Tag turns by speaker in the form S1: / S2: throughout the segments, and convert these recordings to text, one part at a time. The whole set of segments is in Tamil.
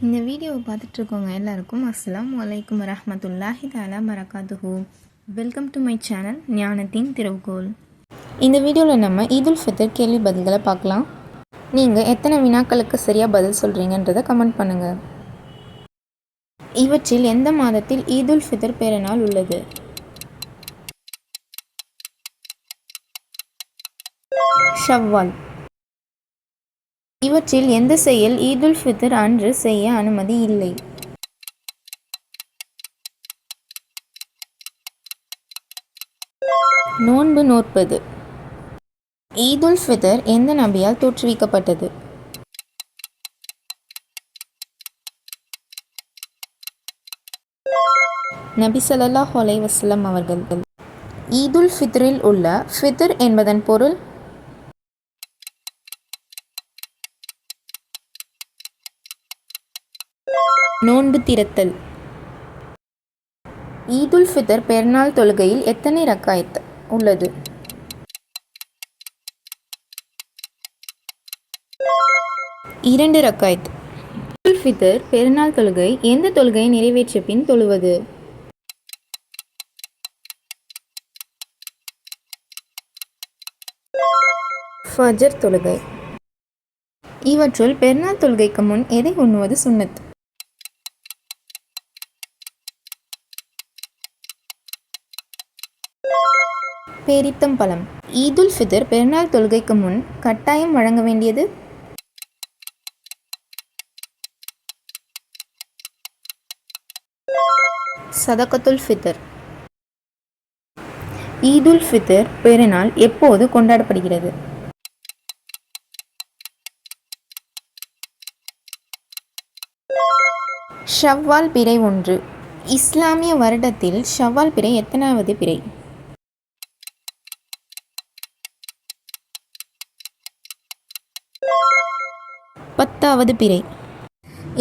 S1: இந்த வீடியோவை பார்த்துட்ருக்கவங்க எல்லாருக்கும் அஸ்ஸலாமு அலைக்கும் வரஹ்மத்துல்லாஹி தஆலா பரகாத்துஹு. வெல்கம் டு மை சேனல் ஞானத்தின் திறவுகோல். இந்த வீடியோவில் நம்ம ஈதுல் ஃபித்ர் கேள்வி பதில்களை பார்க்கலாம். நீங்கள் எத்தனை வினாக்களுக்கு சரியாக பதில் சொல்கிறீங்கன்றதை கமெண்ட் பண்ணுங்கள். இவற்றில் எந்த மாதத்தில் ஈதுல் ஃபித்ர் பெருநாள் உள்ளது? ஷவ்வால். இவற்றில் எந்த செயல் ஈதுல் ஃபித்ர் அன்று செய்ய அனுமதி இல்லை? நோன்பு நோற்பது. ஈதுல் ஃபித்ர் எந்த நபியால் தோற்றுவிக்கப்பட்டது? நபி ஸல்லல்லாஹு அலைஹி வஸல்லம் அவர்கள். ஈதுல் ஃபித்ரில் உள்ள ஃபித்ர் என்பதன் பொருள்? நோன்பு திறத்தல். ஈதுல் ஃபித்ர் பெருநாள் தொழுகையில் எத்தனை ரக்காயத் உள்ளது? 2 ரக்காயத். ஈதுல் ஃபித்ர் பெருநாள் தொழுகை எந்த தொழுகையை நிறைவேற்றிய பின் தொழுவது? ஃபஜர் தொழுகை. இவற்றுள் பெருநாள் தொழுகைக்கு முன் எதை உண்ணுவது சுன்னத்? பேரித்தம்பழம். ஈதுல் ஃபித்ர் பெருநாள் தொழுகைக்கு முன் கட்டாயம் வழங்க வேண்டியது? சதகத்துல் ஃபித்ர். ஈதுல் ஃபித்ர் பெருநாள் எப்போது கொண்டாடப்படுகிறது? ஷவ்வால் பிறை 1. இஸ்லாமிய வருடத்தில் ஷவ்வால் பிறை எத்தனாவது பிறை? 10வது பிறை.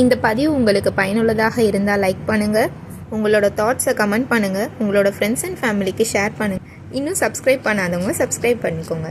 S1: இந்த பதிவு உங்களுக்கு பயனுள்ளதாக இருந்தால் லைக் பண்ணுங்கள், உங்களோட தாட்ஸை கமெண்ட் பண்ணுங்கள், உங்களோட ஃப்ரெண்ட்ஸ் அண்ட் ஃபேமிலிக்கு ஷேர் பண்ணுங்கள். இன்னும் சப்ஸ்கிரைப் பண்ணாதவங்க சப்ஸ்கிரைப் பண்ணிக்கோங்க.